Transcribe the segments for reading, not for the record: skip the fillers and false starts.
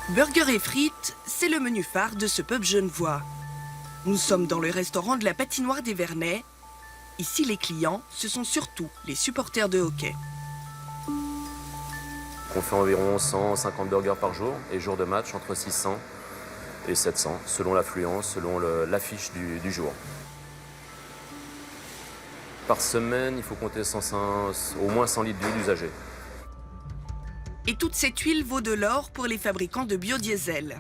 Burger et frites, c'est le menu phare de ce pub genevois. Nous sommes dans le restaurant de la patinoire des Vernets. Ici, les clients, ce sont surtout les supporters de hockey. On fait environ 150 burgers par jour et jour de match entre 600 et 700, selon l'affluence, selon l'affiche du jour. Par semaine, il faut compter au moins 100 litres d'huile usagée. Et toute cette huile vaut de l'or pour les fabricants de biodiesel.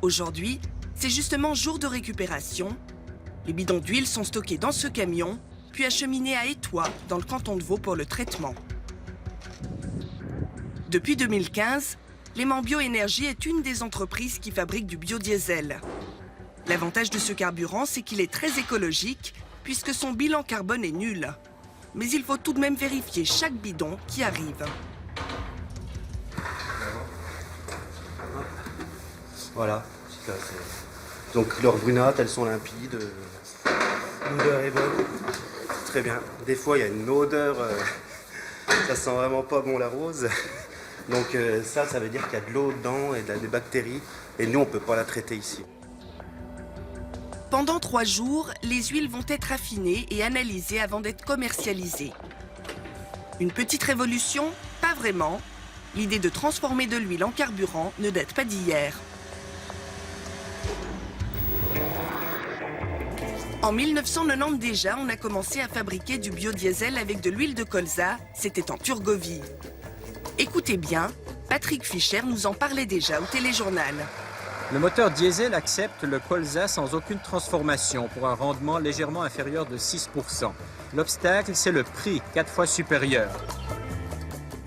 Aujourd'hui, c'est justement jour de récupération. Les bidons d'huile sont stockés dans ce camion, puis acheminés à Étois, dans le canton de Vaud, pour le traitement. Depuis 2015, Léman Bioénergie est une des entreprises qui fabrique du biodiesel. L'avantage de ce carburant, c'est qu'il est très écologique, puisque son bilan carbone est nul. Mais il faut tout de même vérifier chaque bidon qui arrive. Voilà. Donc leurs brunâtres, elles sont limpides. L'odeur est bonne. Très bien. Des fois, il y a une odeur. Ça sent vraiment pas bon la rose. Donc ça veut dire qu'il y a de l'eau dedans et des bactéries. Et nous, on ne peut pas la traiter ici. Pendant 3 jours, les huiles vont être affinées et analysées avant d'être commercialisées. Une petite révolution? Pas vraiment. L'idée de transformer de l'huile en carburant ne date pas d'hier. En 1990 déjà, on a commencé à fabriquer du biodiesel avec de l'huile de colza. C'était en Turgovie. Écoutez bien, Patrick Fischer nous en parlait déjà au téléjournal. Le moteur diesel accepte le colza sans aucune transformation pour un rendement légèrement inférieur de 6%. L'obstacle, c'est le prix, 4 fois supérieur.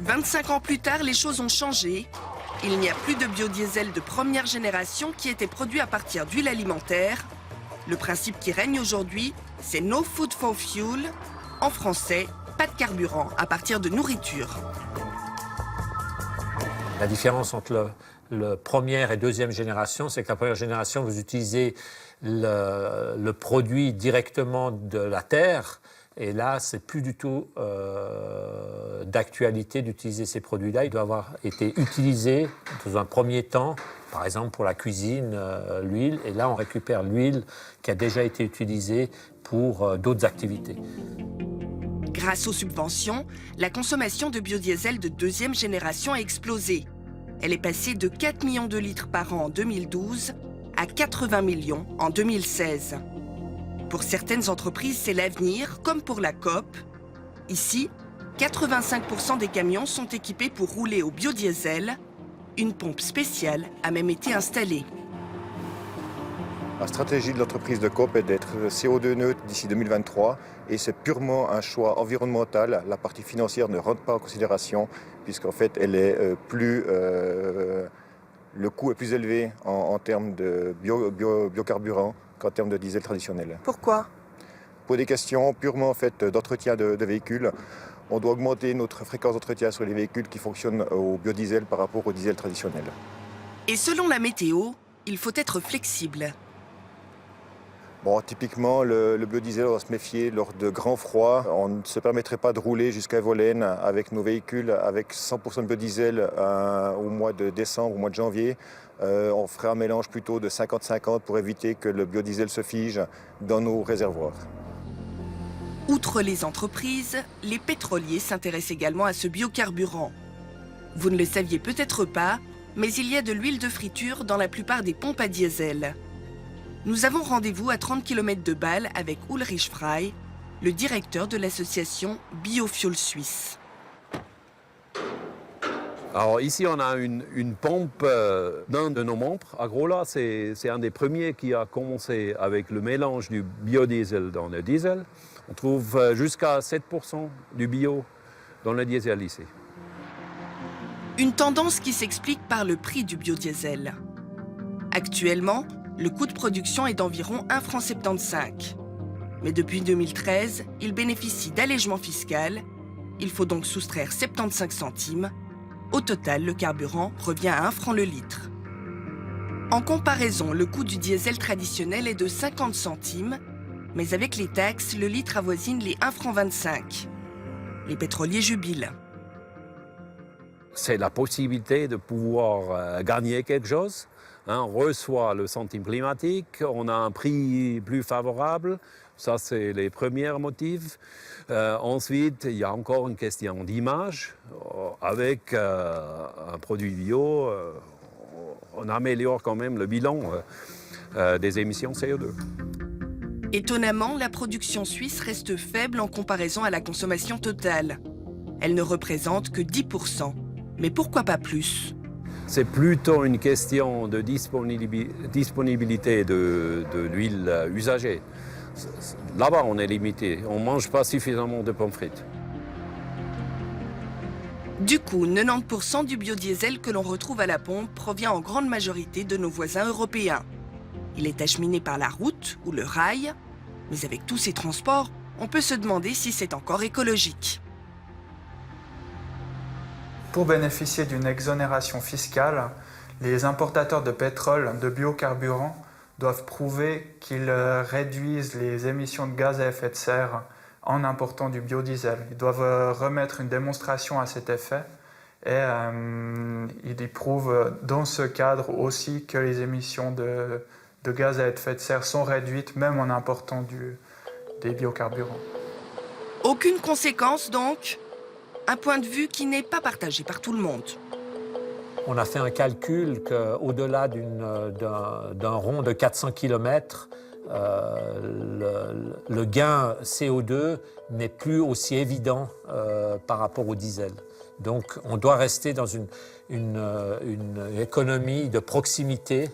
25 ans plus tard, les choses ont changé. Il n'y a plus de biodiesel de première génération qui était produit à partir d'huile alimentaire. Le principe qui règne aujourd'hui, c'est No Food for Fuel. En français, pas de carburant à partir de nourriture. La différence entre le première et deuxième génération, c'est que la première génération, vous utilisez le produit directement de la terre. Et là, c'est plus du tout d'actualité d'utiliser ces produits-là. Ils doivent avoir été utilisés dans un premier temps, par exemple pour la cuisine, l'huile. Et là, on récupère l'huile qui a déjà été utilisée pour d'autres activités. Grâce aux subventions, la consommation de biodiesel de deuxième génération a explosé. Elle est passée de 4 millions de litres par an en 2012 à 80 millions en 2016. Pour certaines entreprises, c'est l'avenir, comme pour la COP. Ici, 85% des camions sont équipés pour rouler au biodiesel. Une pompe spéciale a même été installée. La stratégie de l'entreprise de COP est d'être CO2 neutre d'ici 2023 et c'est purement un choix environnemental. La partie financière ne rentre pas en considération puisqu'en fait le coût est plus élevé en termes de biocarburant qu'en termes de diesel traditionnel. Pourquoi? Pour des questions purement en fait, d'entretien de véhicules, on doit augmenter notre fréquence d'entretien sur les véhicules qui fonctionnent au biodiesel par rapport au diesel traditionnel. Et selon la météo, il faut être flexible. Bon, typiquement, le biodiesel, on doit se méfier lors de grands froids. On ne se permettrait pas de rouler jusqu'à Volène avec nos véhicules avec 100% de biodiesel au mois de décembre, au mois de janvier. On ferait un mélange plutôt de 50-50 pour éviter que le biodiesel se fige dans nos réservoirs. Outre les entreprises, les pétroliers s'intéressent également à ce biocarburant. Vous ne le saviez peut-être pas, mais il y a de l'huile de friture dans la plupart des pompes à diesel. Nous avons rendez-vous à 30 km de Bâle avec Ulrich Frey, le directeur de l'association Biofuel Suisse. Alors ici, on a une pompe d'un de nos membres. Agrola, c'est un des premiers qui a commencé avec le mélange du biodiesel dans le diesel. On trouve jusqu'à 7% du bio dans le diesel ici. Une tendance qui s'explique par le prix du biodiesel. Actuellement, le coût de production est d'environ 1,75 franc. Mais depuis 2013, il bénéficie d'allègement fiscal. Il faut donc soustraire 75 centimes. Au total, le carburant revient à 1 franc le litre. En comparaison, le coût du diesel traditionnel est de 50 centimes, mais avec les taxes, le litre avoisine les 1,25 franc. Les pétroliers jubilent. c'est la possibilité de pouvoir gagner quelque chose. On reçoit le centime climatique, on a un prix plus favorable. Ça, c'est les premiers motifs. Ensuite, il y a encore une question d'image. Avec un produit bio, on améliore quand même le bilan des émissions CO2. Étonnamment, la production suisse reste faible en comparaison à la consommation totale. Elle ne représente que 10%. Mais pourquoi pas plus? C'est plutôt une question de disponibilité de l'huile usagée. Là-bas, on est limité. On ne mange pas suffisamment de pommes frites. Du coup, 90% du biodiesel que l'on retrouve à la pompe provient en grande majorité de nos voisins européens. Il est acheminé par la route ou le rail, mais avec tous ces transports, on peut se demander si c'est encore écologique. Pour bénéficier d'une exonération fiscale, les importateurs de pétrole, de biocarburants, doivent prouver qu'ils réduisent les émissions de gaz à effet de serre en important du biodiesel. Ils doivent remettre une démonstration à cet effet et ils y prouvent dans ce cadre aussi que les émissions de gaz à effet de serre sont réduites même en important des biocarburants. Aucune conséquence donc? Un point de vue qui n'est pas partagé par tout le monde. On a fait un calcul qu'au-delà d'un rond de 400 km, le gain CO2 n'est plus aussi évident par rapport au diesel. Donc on doit rester dans une économie de proximité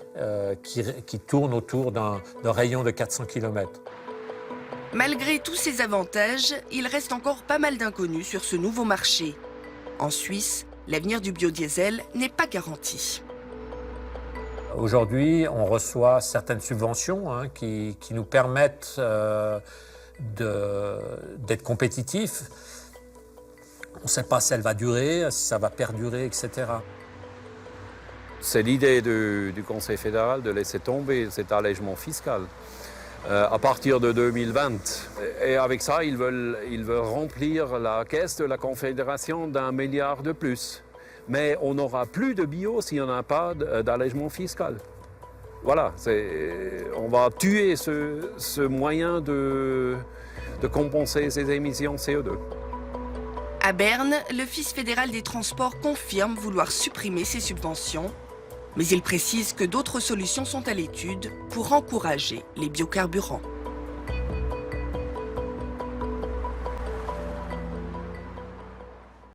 qui tourne autour d'un rayon de 400 km. Malgré tous ces avantages, il reste encore pas mal d'inconnus sur ce nouveau marché. En Suisse, l'avenir du biodiesel n'est pas garanti. Aujourd'hui, on reçoit certaines subventions qui nous permettent d'être compétitifs. On ne sait pas si elle va durer, si ça va perdurer, etc. C'est l'idée du Conseil fédéral de laisser tomber cet allègement fiscal à partir de 2020. Et avec ça, ils veulent remplir la caisse de la Confédération d'1 milliard de plus. Mais on n'aura plus de bio s'il n'y en a pas d'allègement fiscal. Voilà, on va tuer ce moyen de compenser ces émissions CO2. À Berne, l'Office fédéral des transports confirme vouloir supprimer ces subventions, mais il précise que d'autres solutions sont à l'étude pour encourager les biocarburants.